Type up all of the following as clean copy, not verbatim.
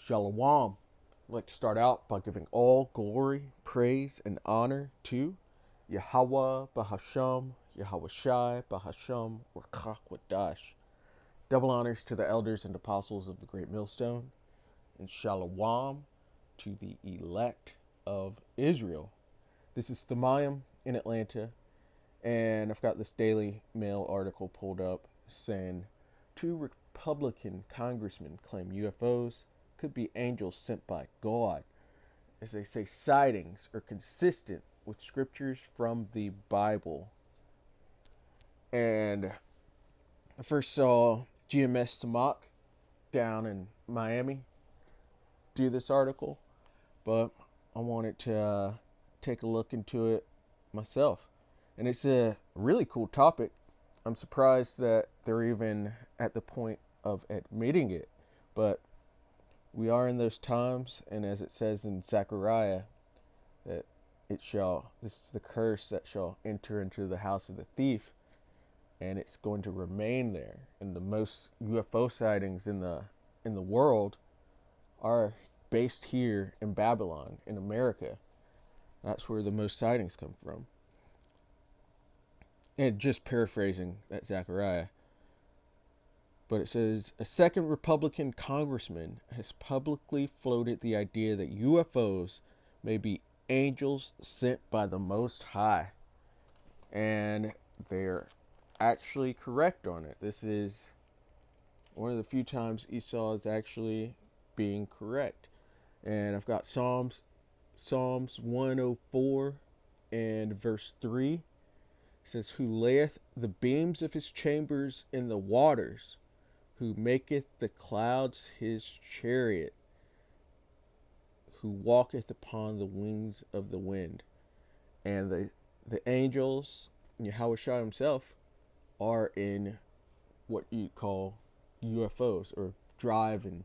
Shalom. I'd like to start out by giving all glory, praise, and honor to Yahweh Bahasham, Yahweh Shai Bahasham, Rakach Wadash. Double honors to the elders and apostles of the Great Millstone, and Shalom to the elect of Israel. This is Thamayim in Atlanta, and I've got this Daily Mail article pulled up saying 2 Republican congressmen claim UFOs could be angels sent by God. As they say, sightings are consistent with scriptures from the Bible. And I first saw GMS Samak down in Miami do this article, but I wanted to take a look into it myself. And it's a really cool topic. I'm surprised that they're even at the point of admitting it, but we are in those times, and as it says in Zechariah, that this is the curse that shall enter into the house of the thief, and it's going to remain there. And the most UFO sightings in the world are based here in Babylon, in America. That's where the most sightings come from. And just paraphrasing that Zechariah. But it says, a second Republican congressman has publicly floated the idea that UFOs may be angels sent by the Most High. And they're actually correct on it. This is one of the few times Esau is actually being correct. And I've got Psalms 104 and verse 3. It says, who layeth the beams of his chambers in the waters, who maketh the clouds his chariot, who walketh upon the wings of the wind. And the angels, Yahweh Shai himself, are in what you call UFOs, or drive in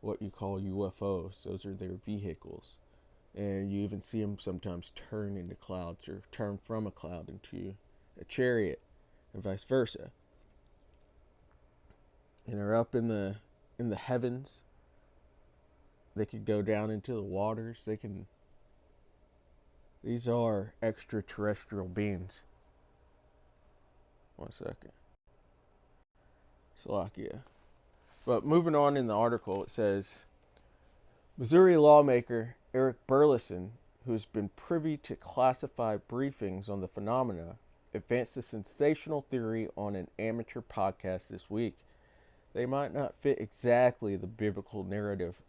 what you call UFOs. Those are their vehicles. And you even see them sometimes turn into clouds, or turn from a cloud into a chariot, and vice versa. And they're up in the heavens. They could go down into the waters. These are extraterrestrial beings. 1 second. Salakia. But moving on in the article, it says, Missouri lawmaker Eric Burleson, who has been privy to classified briefings on the phenomena, advanced a sensational theory on an amateur podcast this week. They might not fit exactly the biblical narrative,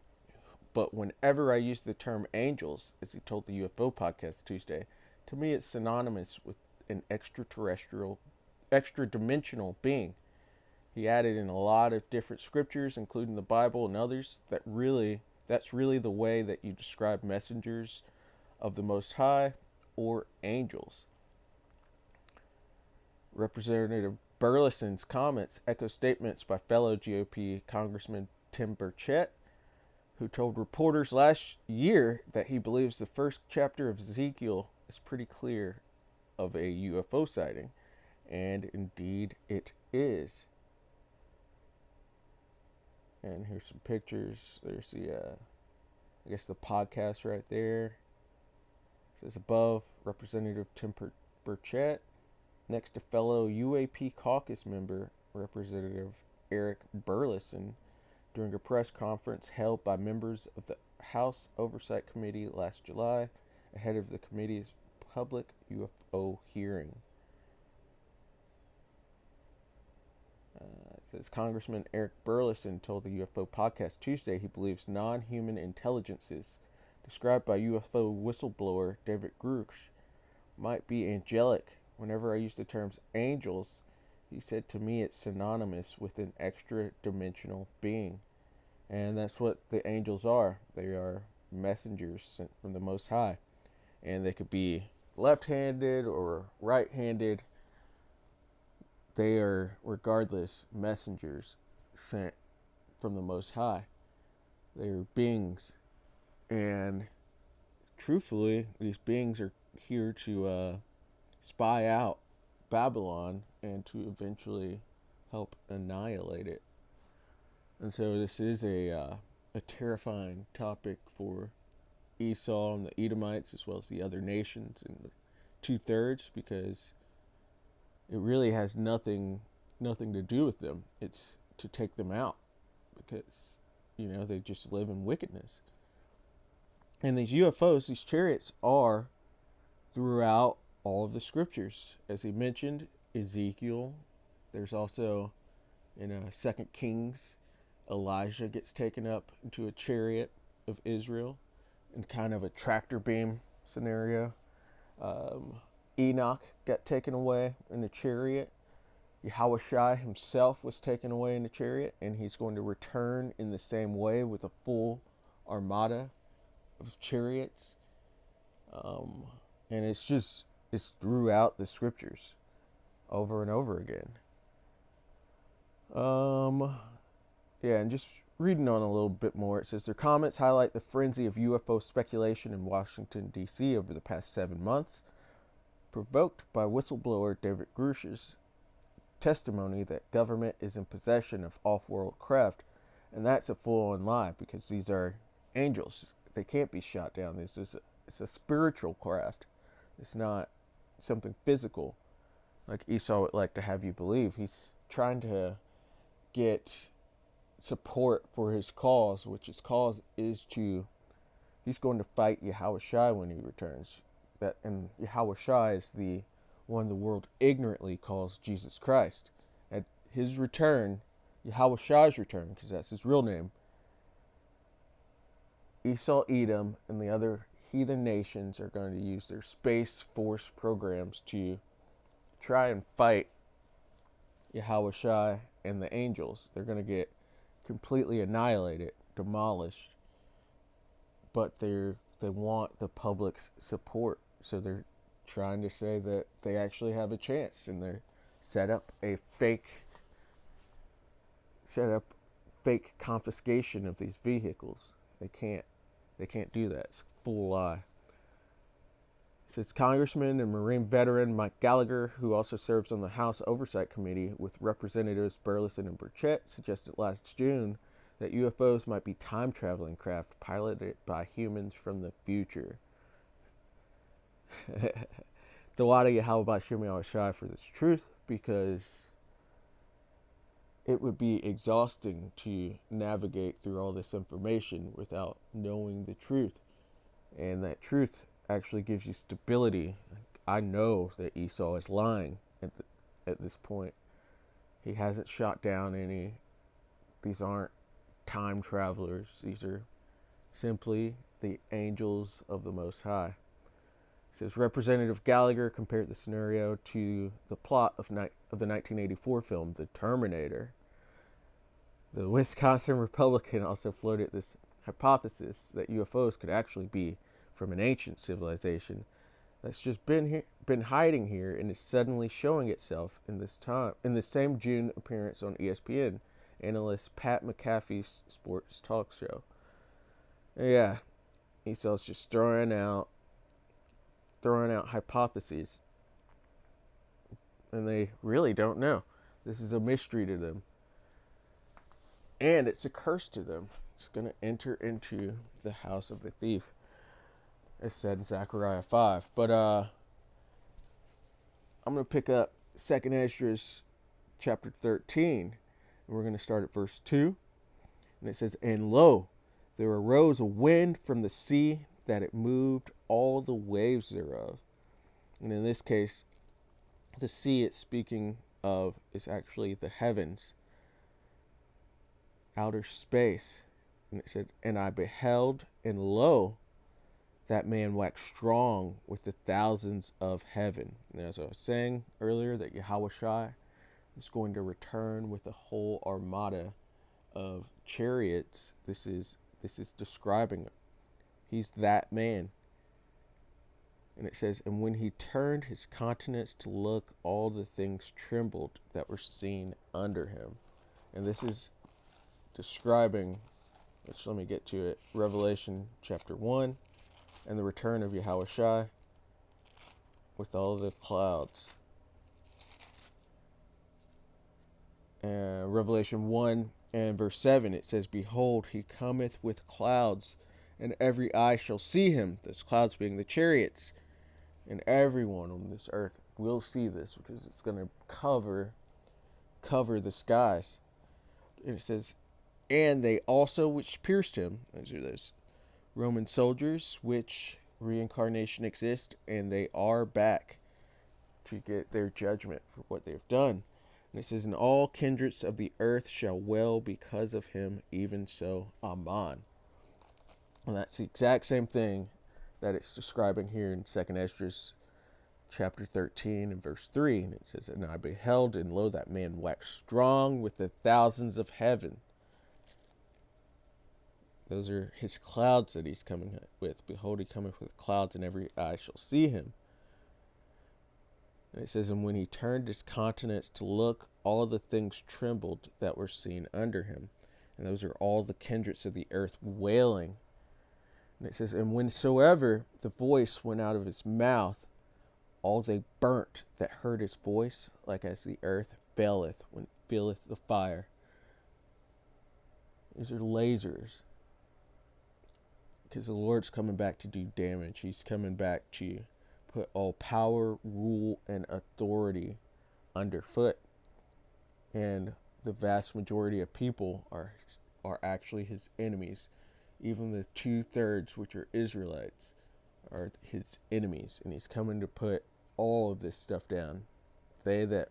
but whenever I use the term angels, as he told the UFO podcast Tuesday, to me it's synonymous with an extra-dimensional being. He added in a lot of different scriptures, including the Bible and others, that's really the way that you describe messengers of the Most High or angels. Representative Burleson's comments echo statements by fellow GOP Congressman Tim Burchett, who told reporters last year that he believes the first chapter of Ezekiel is pretty clear of a UFO sighting, and indeed it is. And here's some pictures. There's the podcast right there. It says above, Representative Tim Burchett. Next to fellow UAP caucus member, Representative Eric Burleson, during a press conference held by members of the House Oversight Committee last July, ahead of the committee's public UFO hearing. It says Congressman Eric Burleson told the UFO podcast Tuesday he believes non-human intelligences, described by UFO whistleblower David Grush, might be angelic. Whenever I use the terms angels, he said, to me it's synonymous with an extra-dimensional being. And that's what the angels are. They are messengers sent from the Most High. And they could be left-handed or right-handed. They are, regardless, messengers sent from the Most High. They are beings. And truthfully, these beings are here to spy out Babylon and to eventually help annihilate it. And so this is a a terrifying topic for Esau and the Edomites, as well as the other nations in the 2/3, because it really has nothing to do with them. It's to take them out, because they just live in wickedness. And these UFOs, these chariots, are throughout all of the scriptures. As he mentioned, Ezekiel. There's also in 2 Kings, Elijah gets taken up into a chariot of Israel in kind of a tractor beam scenario. Enoch got taken away in a chariot. Yahushua himself was taken away in a chariot, and he's going to return in the same way with a full armada of chariots. And it's throughout the scriptures over and over again. Yeah, and just reading on a little bit more, it says their comments highlight the frenzy of UFO speculation in Washington, D.C. over the past 7 months, provoked by whistleblower David Grush's testimony that government is in possession of off-world craft, and that's a full-on lie, because these are angels. They can't be shot down. It's a spiritual craft. It's not something physical like Esau would like to have you believe. He's trying to get support for his cause, which his cause is he's going to fight Yahushua when he returns. And Yahushua is the one the world ignorantly calls Jesus Christ. At his return, Yahushua's return, because that's his real name, Esau, Edom, and the other heathen nations are going to use their Space Force programs to try and fight Yahushua and the angels. They're going to get completely annihilated, demolished, but they want the public's support, so they're trying to say that they actually have a chance, and they're set up fake confiscation of these vehicles. They can't do that. It's a full lie. It says Congressman and Marine veteran Mike Gallagher, who also serves on the House Oversight Committee with Representatives Burleson and Burchett, suggested last June that UFOs might be time-traveling craft piloted by humans from the future. Dawada Yahweh Shemi Awashai for this truth, because it would be exhausting to navigate through all this information without knowing the truth. And that truth actually gives you stability. I know that Esau is lying at this point. He hasn't shot down any. These aren't time travelers. These are simply the angels of the Most High. It says Representative Gallagher compared the scenario to the plot of the 1984 film The Terminator. The Wisconsin Republican also floated this hypothesis that UFOs could actually be from an ancient civilization that's just been hiding here and is suddenly showing itself in this same June appearance on ESPN, analyst Pat McAfee's sports talk show. Yeah, Esau's just throwing out hypotheses, and they really don't know. This is a mystery to them, and it's a curse to them. It's going to enter into the house of the thief, as said in Zechariah 5. But I'm going to pick up 2nd Esdras chapter 13, and we're going to start at verse 2. And it says, And lo, there arose a wind from the sea, that it moved all the waves thereof. And in this case, the sea it's speaking of is actually the heavens, outer space. And it said, And I beheld, and lo, that man waxed strong with the thousands of heaven. And as I was saying earlier, that Yahushua is going to return with a whole armada of chariots. This is describing him. He's that man. And it says, And when he turned his countenance to look, all the things trembled that were seen under him. And this is describing, let me get to it, Revelation chapter 1. And the return of Yahushua with all the clouds. Revelation 1, And verse 7, it says, "Behold, he cometh with clouds, and every eye shall see him." Those clouds being the chariots. And everyone on this earth will see this, because it's going to cover the skies. And it says, "And they also which pierced him," those are those Roman soldiers, which reincarnation exists, and they are back to get their judgment for what they've done. And it says, "And all kindreds of the earth shall wail because of him, even so, Amen." And that's the exact same thing that it's describing here in 2nd Esdras chapter 13 and verse 3. And it says, "And I beheld, and lo, that man waxed strong with the thousands of heaven." Those are his clouds that he's coming with. "Behold, he cometh with clouds, and every eye shall see him." And it says, "And when he turned his countenance to look, all the things trembled that were seen under him." And those are all the kindreds of the earth wailing. And it says, "And whensoever the voice went out of his mouth, all they burnt that heard his voice, like as the earth faileth when it feeleth the fire." These are lasers. Because the Lord's coming back to do damage. He's coming back to put all power, rule, and authority underfoot. And the vast majority of people are actually his enemies. Even the 2/3, which are Israelites, are his enemies. And he's coming to put all of this stuff down. "They that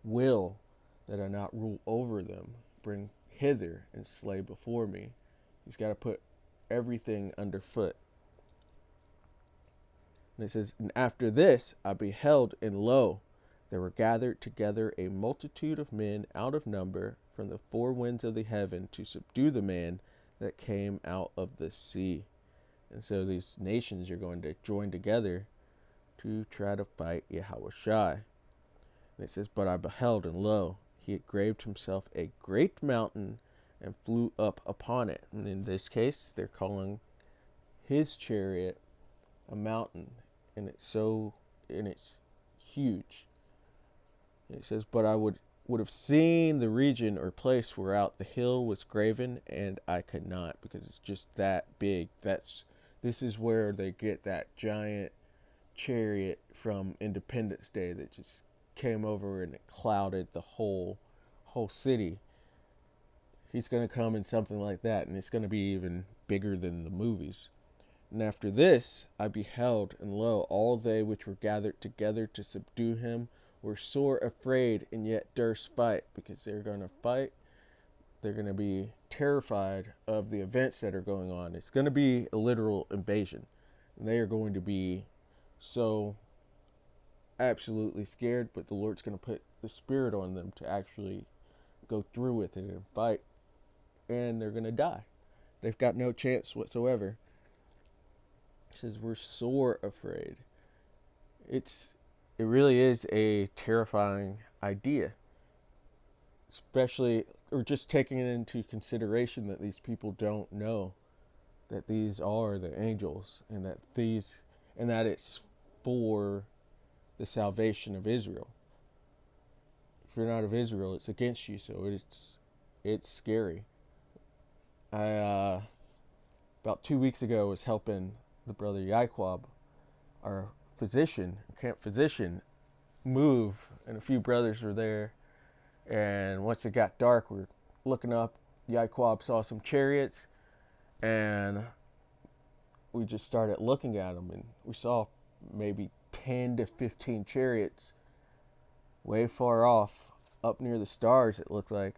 will, that I not rule over them, bring hither and slay before me." He's got to put everything underfoot. And it says, "And after this I beheld, and lo, there were gathered together a multitude of men out of number from the four winds of the heaven to subdue the man that came out of the sea." And so these nations are going to join together to try to fight Yahushua. And it says, "But I beheld, and lo, he had graved himself a great mountain, and flew up upon it." And in this case, they're calling his chariot a mountain, and it's huge. And it says, "But I would have seen the region or place whereout the hill was graven, and I could not," because it's just that big. This is where they get that giant chariot from Independence Day that just came over and it clouded the whole city. He's going to come in something like that, and it's going to be even bigger than the movies. "And after this I beheld, and lo, all they which were gathered together to subdue him were sore afraid, and yet durst fight," because they're going to fight. They're going to be terrified of the events that are going on. It's going to be a literal invasion. And they are going to be so absolutely scared, but the Lord's going to put the spirit on them to actually go through with it and fight. And they're going to die. They've got no chance whatsoever. It says we're sore afraid. It really is a terrifying idea. Especially, or just taking it into consideration that these people don't know that these are the angels, and that it's for the salvation of Israel. If you're not of Israel, it's against you, so it's scary. I about 2 weeks ago was helping the brother Yaquab, our camp physician, move, and a few brothers were there. And once it got dark, we were looking up. Yaquab saw some chariots, and we just started looking at them, and we saw maybe 10 to 15 chariots way far off, up near the stars, it looked like.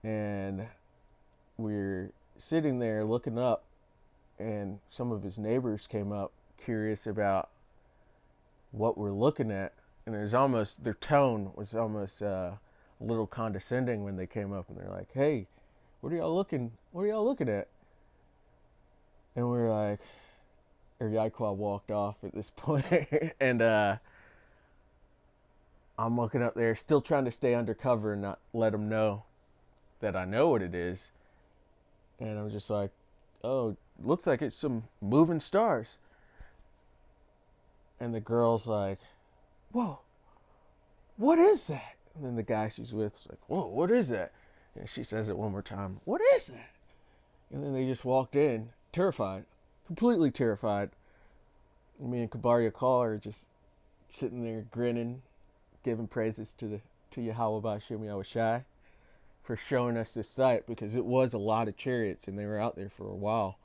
And we're sitting there looking up, and some of his neighbors came up curious about what we're looking at. And their tone was almost a little condescending when they came up, and they're like, "Hey, what are y'all looking at?" And we're like, Yaquab walked off at this point, and I'm looking up there, still trying to stay undercover and not let them know that I know what it is. And I'm just like, "Oh, looks like it's some moving stars." And the girl's like, "Whoa, what is that?" And then the guy she's with is like, "Whoa, what is that?" And she says it one more time. What is that? And then they just walked in, terrified, completely terrified. And me and Kabar Yakal are just sitting there grinning, giving praises to Yahweh Ba'Shem Yahushai for showing us this sight, because it was a lot of chariots and they were out there for a while.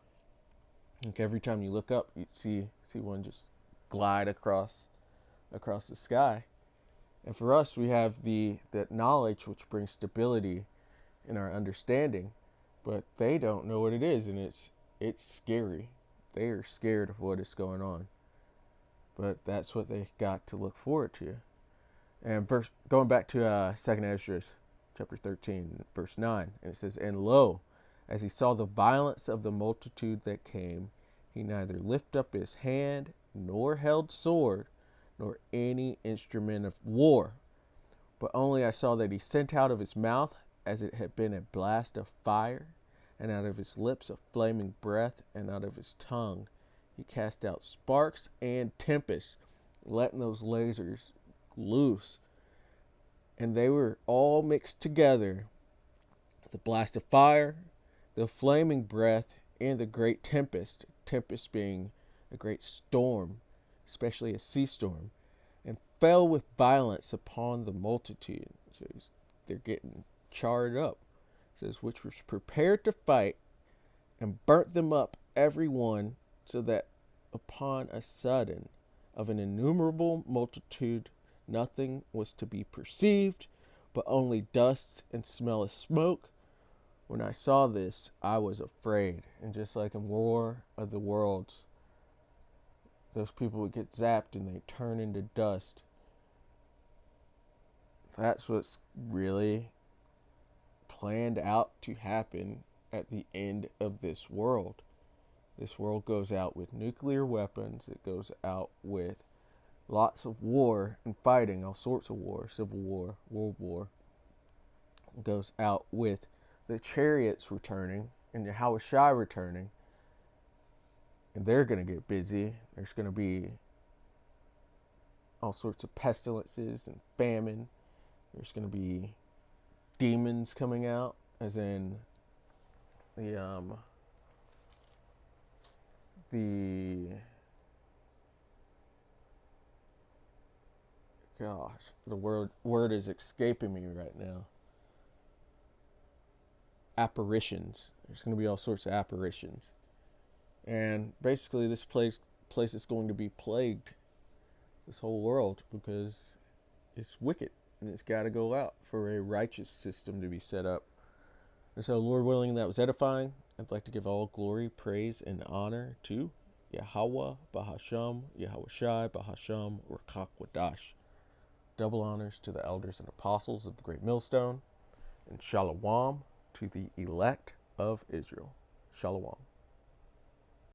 Like every time you look up, you'd see one just glide across the sky. And for us, we have that knowledge which brings stability in our understanding, but they don't know what it is, and it's scary. They are scared of what is going on, but that's what they got to look forward to. And going back to 2nd Esdras chapter 13 verse 9, and it says, and lo, as he saw the violence of the multitude that came, he neither lifted up his hand nor held sword nor any instrument of war, but only I saw that he sent out of his mouth as it had been a blast of fire, and out of his lips a flaming breath, and out of his tongue he cast out sparks and tempests, letting those lasers loose. And they were all mixed together, the blast of fire, the flaming breath, and the great tempest being a great storm, especially a sea storm, and fell with violence upon the multitude. So they're getting charred up. It says, which was prepared to fight, and burnt them up every one, so that upon a sudden of an innumerable multitude nothing was to be perceived, but only dust and smell of smoke. When I saw this, I was afraid. And just like in War of the Worlds, those people would get zapped and they turn into dust. That's what's really planned out to happen at the end of this world. This world goes out with nuclear weapons. It goes out with lots of war and fighting, all sorts of war, civil war, world war. It goes out with the chariots returning and Yahushai returning. And they're going to get busy. There's going to be all sorts of pestilences and famine. There's going to be demons coming out, as in the word is escaping me right now. Apparitions. There's going to be all sorts of apparitions. And basically this place is going to be plagued, this whole world, because it's wicked and it's got to go out for a righteous system to be set up. And so, Lord willing, that was edifying. I'd like to give all glory, praise, and honor to Yahweh Bahasham, Yahushai Bahasham, Rakak Wadash. Double honors to the elders and apostles of the Great Millstone, and Shalom to the elect of Israel. Shalom.